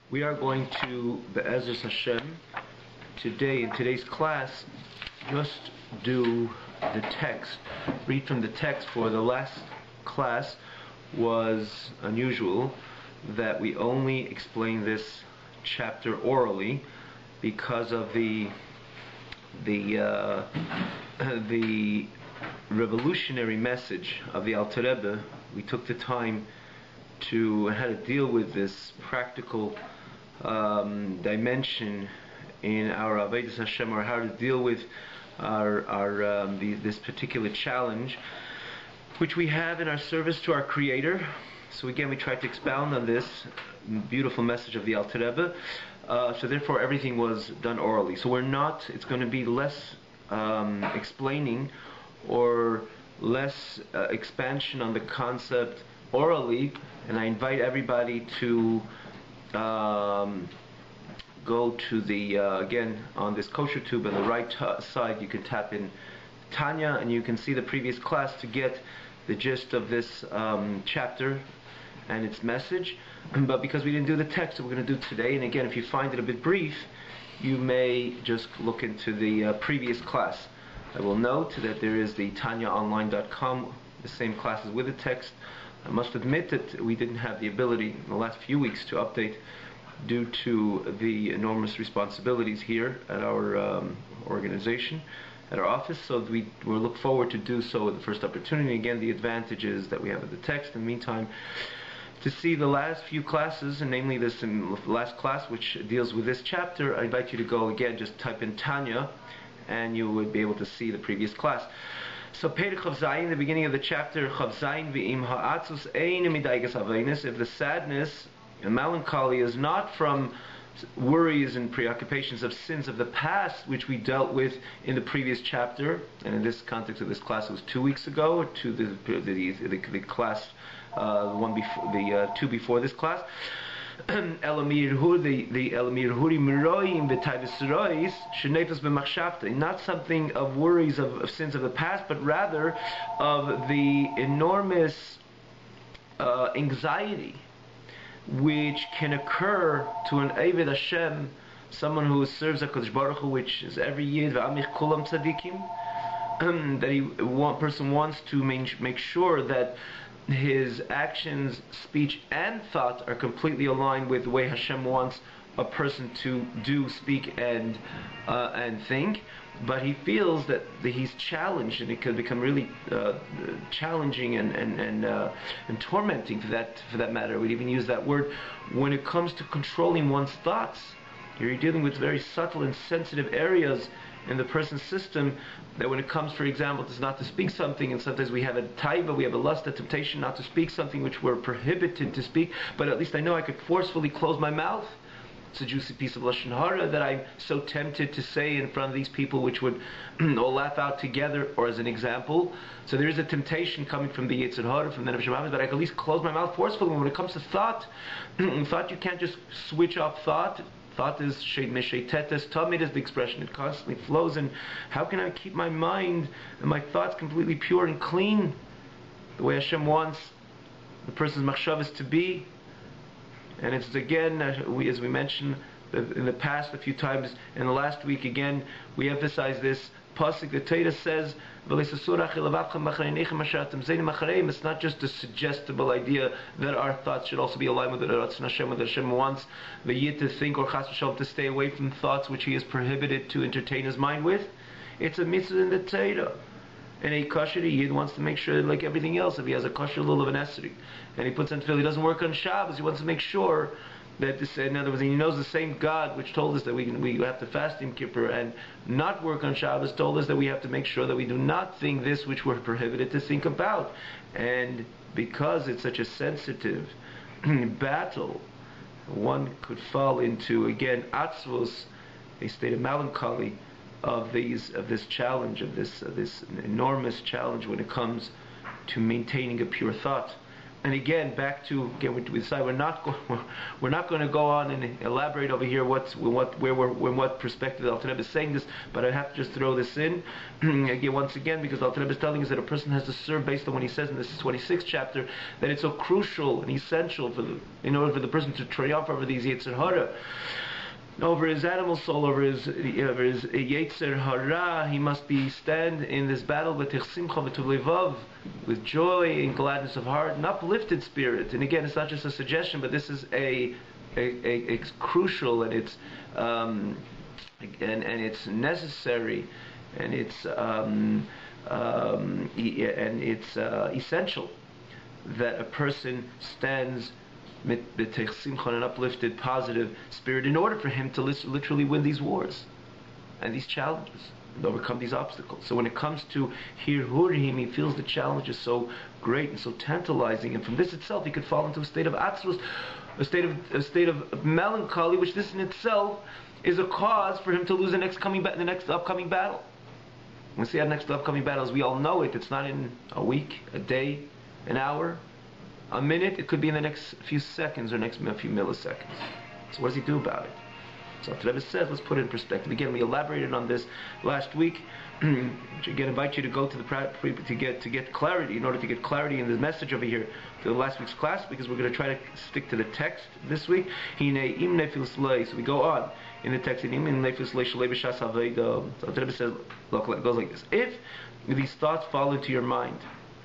We are going to, Be'ezus Hashem, today, in today's class, just do the text. Read from the text. For the last class was unusual that we only explain this chapter orally because of the revolutionary message of the Alter Rebbe. We took the time to how to deal with this practical dimension in our Avodas Hashem, or how to deal with this particular challenge which we have in our service to our Creator. So again, we tried to expound on this beautiful message of the Alter Rebbe. So therefore everything was done orally. So it's going to be less explaining or less expansion on the concept orally, and I invite everybody to go to the again, on this kosher tube on the right side you can tap in Tanya and you can see the previous class to get the gist of this chapter and its message. But because we didn't do the text, we're going to do today, and again, if you find it a bit brief, you may just look into the previous class. I will note that there is the TanyaOnline.com, the same classes with the text. I must admit that we didn't have the ability in the last few weeks to update due to the enormous responsibilities here at our organization, at our office, so we will look forward to do so at the first opportunity. Again, the advantages that we have of the text. In the meantime, to see the last few classes, and namely this last class which deals with this chapter, I invite you to go again, just type in Tanya, and you would be able to see the previous class. So Perek Chav Zayin, the beginning of the chapter, Chav Zayin v'im ha'atzus ein midaigas avenis. If the sadness and melancholy is not from worries and preoccupations of sins of the past, which we dealt with in the previous chapter, and in this context of this class it was 2 weeks ago, to the class one before, the two before this class. Not something of worries of sins of the past, but rather of the enormous anxiety which can occur to an Eved Hashem, someone who serves HaKadosh Baruch Hu, which is every Yid, v'amich kulam tzadikim, that person wants to make sure that his actions, speech, and thought are completely aligned with the way Hashem wants a person to do, speak, and think. But he feels that he's challenged, and it can become really challenging and tormenting for that matter. We'd even use that word when it comes to controlling one's thoughts. You're dealing with very subtle and sensitive areas in the person's system, that when it comes, for example, to not to speak something, and sometimes we have a taiva, we have a lust, a temptation not to speak something which we're prohibited to speak, but at least I know I could forcefully close my mouth. It's a juicy piece of Lashon Hara that I'm so tempted to say in front of these people, which would all laugh out together, or as an example. So there is a temptation coming from the Yetzer Hara, from the Nefesh HaMavis, but I can at least close my mouth forcefully. When it comes to thought, thought, you can't just switch off thought. Thought is meshetetes tamid, is the expression. It constantly flows, and how can I keep my mind and my thoughts completely pure and clean, the way Hashem wants the person's machshavas to be? And it's again, as we mentioned in the past a few times, and the last week again, we emphasize this pasuk. The Torah says, it's not just a suggestible idea that our thoughts should also be aligned with the Ratzon Hashem, what Hashem wants the Yid to think, or Chas v'Shalom to stay away from thoughts which he is prohibited to entertain his mind with. It's a mitzvah in the Torah. And a kosher Yid wants to make sure, like everything else, if he has a kosher lulav and esrog, and he puts on tefillin, he doesn't work on Shabbos, he wants to make sure that this, in other words, he knows the same God which told us that we have to fast Yom Kippur and not work on Shabbos, told us that we have to make sure that we do not think this which we're prohibited to think about. And because it's such a sensitive battle, one could fall into, again, atzvos, a state of melancholy, of this challenge, of this enormous challenge when it comes to maintaining a pure thought. And again, back to again, we decide we're not going to go on and elaborate over here what perspective Alter Rebbe is saying this, but I have to just throw this in again once again, because Alter Rebbe is telling us that a person has to serve based on what he says in this 26th chapter, that it's so crucial and essential in order for the person to triumph over these Yetzer Hara, over his animal soul, over his Yetzer Hara. He must stand in this battle with with joy and gladness of heart, an uplifted spirit. And again, it's not just a suggestion, but this is it's crucial, and it's and it's necessary, and it's essential that a person stands with an uplifted, positive spirit in order for him to literally win these wars and these challenges and overcome these obstacles. So when it comes to Hirhurim, he feels the challenge is so great and so tantalizing, and from this itself he could fall into a state of atzrus, a state of melancholy, which this in itself is a cause for him to lose the next upcoming battle. When we see our next upcoming battle, as we all know it, it's not in a week, a day, an hour, a minute. It could be in the next few seconds or next few milliseconds. So what does he do about it? So Alter Rebbe says, let's put it in perspective. Again, we elaborated on this last week. Again, invite you to go to to get clarity, in order to get clarity in the message over here to the last week's class, because we're going to try to stick to the text this week. So we go on in the text. So Alter Rebbe says, look, it goes like this: if these thoughts fall into your mind,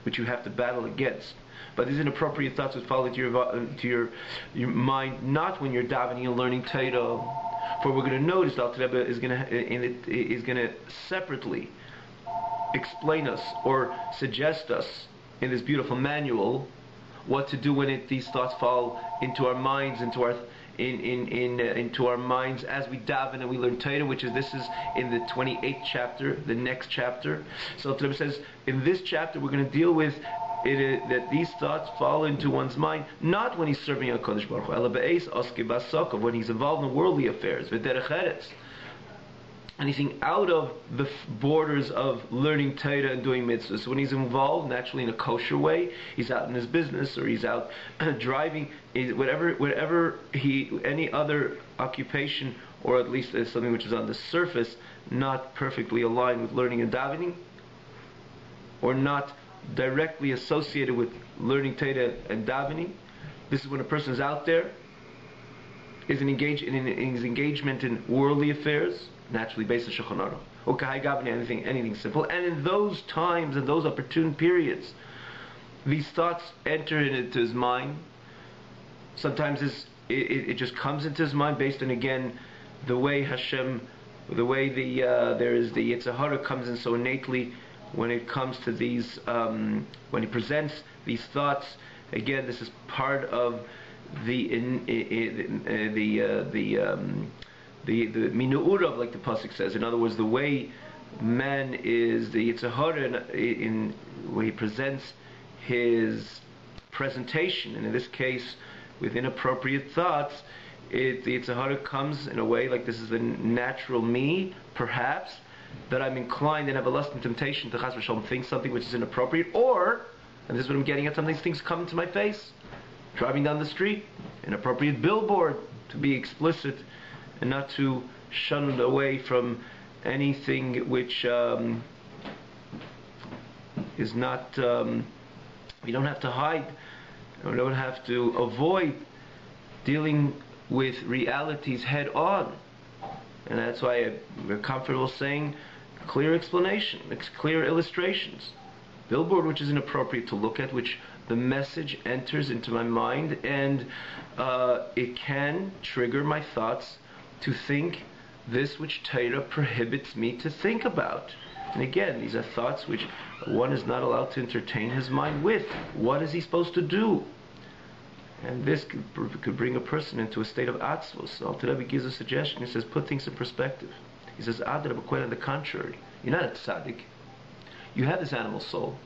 which you have to battle against, but these inappropriate thoughts would fall into your mind not when you're davening and learning Torah. For we're going to notice that Alter Rebbe is going to separately explain us or suggest us in this beautiful manual what to do when these thoughts fall into our minds, into our minds as we daven and we learn Torah, this is in the 28th chapter, the next chapter. So Alter Rebbe says, in this chapter we're going to deal with that these thoughts fall into one's mind not when he's serving HaKadosh Baruch Hu, ela be'eis oske basakav, when he's involved in worldly affairs, v'derech eretz, anything out of the borders of learning Torah and doing mitzvahs. So when he's involved naturally in a kosher way, he's out in his business, or he's out driving, whatever any other occupation, or at least something which is on the surface not perfectly aligned with learning and davening, or not directly associated with learning Torah and davening. This is when a person is out there, is engaged in his engagement in worldly affairs, naturally based on Shulchan Aruch, or Kahai Gavni, anything simple. And in those times, in those opportune periods, these thoughts enter into his mind. Sometimes it just comes into his mind based on, again, the way Hashem, the way there is the Yetzer Hara comes in so innately when it comes to these, when he presents these thoughts. Again, this is part of the minu'urav, like the pasuk says. In other words, the way man is, the Yetzer Hara in where he presents his presentation, and in this case, with inappropriate thoughts, the Yetzer Hara comes in a way like this is the natural me, perhaps, that I'm inclined and have a lust and temptation to chas v'shalom think something which is inappropriate, or, and this is what I'm getting at, some of these things come into my face. Driving down the street, inappropriate billboard, to be explicit, and not to shun away from anything which is not, we don't have to hide, we don't have to avoid dealing with realities head on. And that's why we're comfortable saying clear explanation, clear illustrations. Billboard which is inappropriate to look at, which the message enters into my mind, and it can trigger my thoughts to think this which Torah prohibits me to think about. And again, these are thoughts which one is not allowed to entertain his mind with. What is he supposed to do? And this could bring a person into a state of atzvos. So Alter Rebbe gives a suggestion. He says, put things in perspective. He says, Adrabah, quite on the contrary. You're not a tzaddik. You have this animal soul.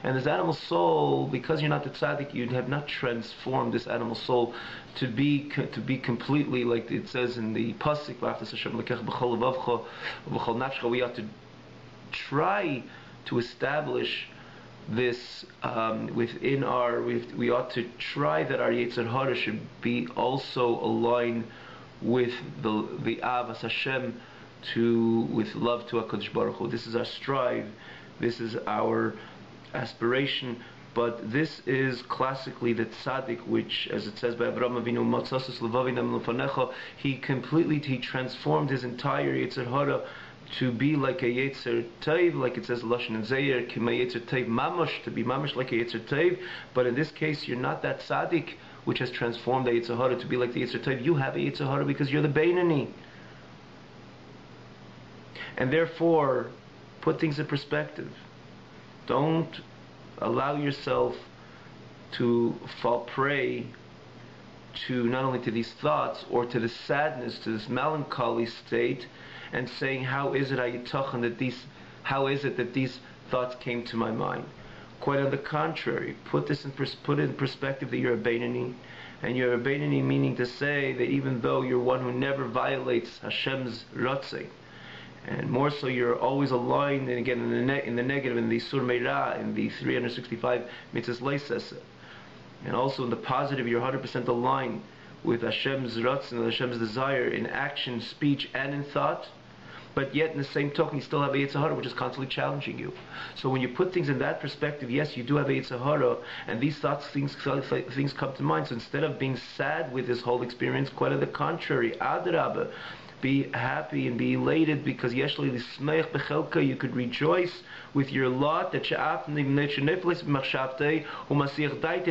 And this animal soul, because you're not the tzaddik, you have not transformed this animal soul to be completely, like it says in the pasuk, we have to try to establish this within our, we ought to try that our Yetzer Hara should be also aligned with the Avas Hashem, with love to HaKadosh Baruch Hu. This is our strive, this is our aspiration, but this is classically the tzaddik, which, as it says by Avraham Avinu, Matzasus Levavinam Lefanecha, he transformed his entire Yetzer Hara to be like a Yetzer Tov, like it says Lashon and Zeir, Kima Yetzer Tov Mamash, to be Mamash like a Yetzer Tov. But in this case, you're not that tzaddik which has transformed the Yetzer Hara to be like the Yetzer Tov. You have a Yetzer Hara because you're the Beinani. And therefore, put things in perspective. Don't allow yourself to fall prey to not only to these thoughts or to this sadness, to this melancholy state, and saying, how is it that these thoughts came to my mind? Quite on the contrary, put it in perspective that you're a Beinani, and you're a Beinani meaning to say that even though you're one who never violates Hashem's Ratzei, and more so you're always aligned, and again in the negative, in the Sur Meirah, in the 365 Mitzvahs Leisese, and also in the positive, you're 100% aligned with Hashem's Ratzei and Hashem's desire in action, speech, and in thought. But yet, in the same token, you still have a Yetzer Hara, which is constantly challenging you. So when you put things in that perspective, yes, you do have a Yetzer Hara, and these thoughts, things come to mind. So instead of being sad with this whole experience, quite on the contrary, Adrabah, be happy and be elated, because Yeshli Lismeich Bechelka, you could rejoice with your lot, that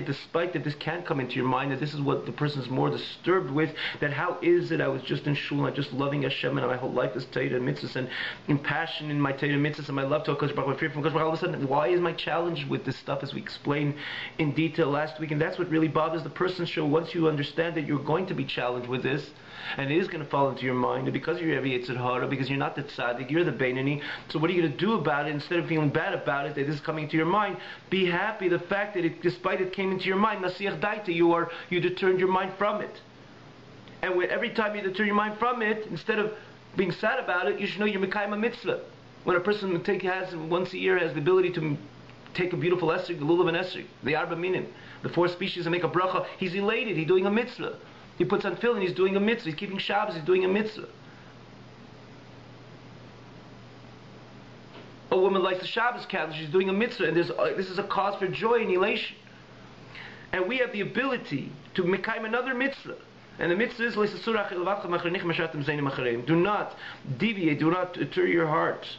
despite that this can come into your mind, that this is what the person is more disturbed with, that how is it I was just in shul, I'm just loving Hashem, and my whole life is Torah and mitzvahs, and in passion in my Torah and mitzvahs, and my love to HaKadosh Baruch Hu, my fear from HaKadosh Baruch Hu, all of a sudden, why is my challenge with this stuff, as we explained in detail last week? And that's what really bothers the person. So once you understand that you're going to be challenged with this, and it is going to fall into your mind, and because you're a Yetzer Hara, because you're not the tzaddik, you're the Beinani, so what are you going to do about it? Instead of feeling bad about it, that this is coming into your mind, be happy the fact that despite it came into your mind, Masiach Daita, you deterred your mind from it. And every time you deter your mind from it, instead of being sad about it, you should know you're Mekayim a mitzvah. When a person has once a year has the ability to take a beautiful esrog, the lulav and esrog, the arba minim, the 4 species, and make a bracha, he's elated, he's doing a mitzvah. He puts on tefillin, he's doing a mitzvah. He's keeping Shabbos, he's doing a mitzvah. A woman lights the Shabbos candle, she's doing a mitzvah, and this is a cause for joy and elation. And we have the ability to mekayim another mitzvah. And the mitzvah is, do not deviate, do not turn your hearts,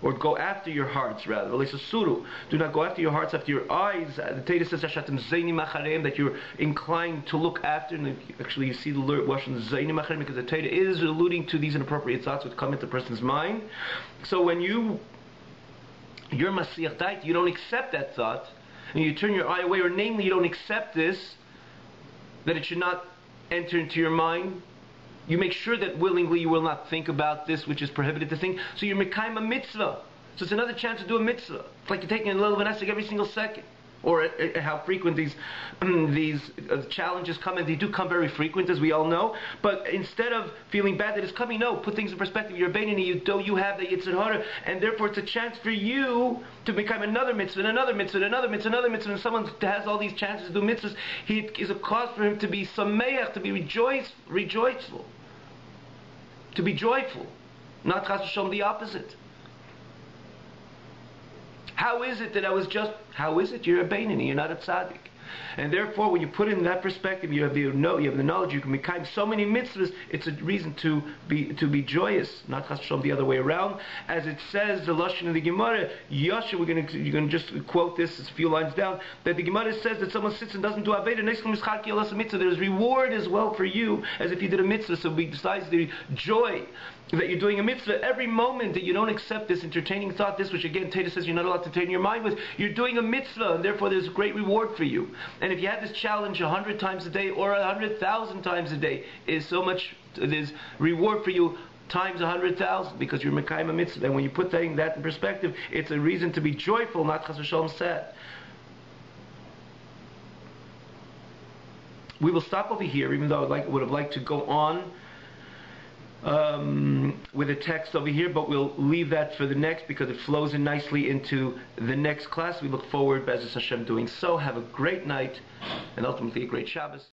or go after your hearts, rather. Do not go after your hearts, after your eyes. The Torah says that you're inclined to look after. And actually, you see the word Zaini Macharim, because the Torah is alluding to these inappropriate thoughts which come into a person's mind. So when you're Masiach Dait, you don't accept that thought, and you turn your eye away, or namely, you don't accept this, that it should not enter into your mind. You make sure that willingly you will not think about this which is prohibited to think. So you're mekayim a mitzvah. So it's another chance to do a mitzvah. It's like you're taking a little vanessig every single second. Or how frequent these challenges come, and they do come very frequent, as we all know. But instead of feeling bad that it's coming, no, put things in perspective. You're a Beinani, you have the Yetzer Hara, and therefore it's a chance for you to become another mitzvah, and another mitzvah, and another mitzvah, another mitzvah. And someone has all these chances to do mitzvahs, it is a cause for him to be sameach, to be rejoiceful, to be joyful, not chas v'shalom the opposite. How is it that how is it you're a Beinani, you're not a tzaddik? And therefore, when you put it in that perspective, you have the knowledge, you can make so many mitzvahs, it's a reason to be joyous, not chas v'shalom the other way around. As it says, the Lashon of the Gemara, Yasha, you're going to just quote this, it's a few lines down, that the Gemara says that someone sits and doesn't do Aveda, there's reward as well for you, as if you did a mitzvah. So besides the joy that you're doing a mitzvah, every moment that you don't accept this entertaining thought, this which again Teda says you're not allowed to entertain your mind with, you're doing a mitzvah, and therefore there's great reward for you. And if you had this challenge 100 times a day or 100,000 times a day, there's reward for you times 100,000, because you're mekayim a mitzvah. And when you put that in perspective, it's a reason to be joyful, not chas v'shalom sad. We will stop over here, even though I would have liked to go on with a text over here, but we'll leave that for the next because it flows in nicely into the next class. We look forward, Be'ezus Hashem, doing so. Have a great night and ultimately a great Shabbos.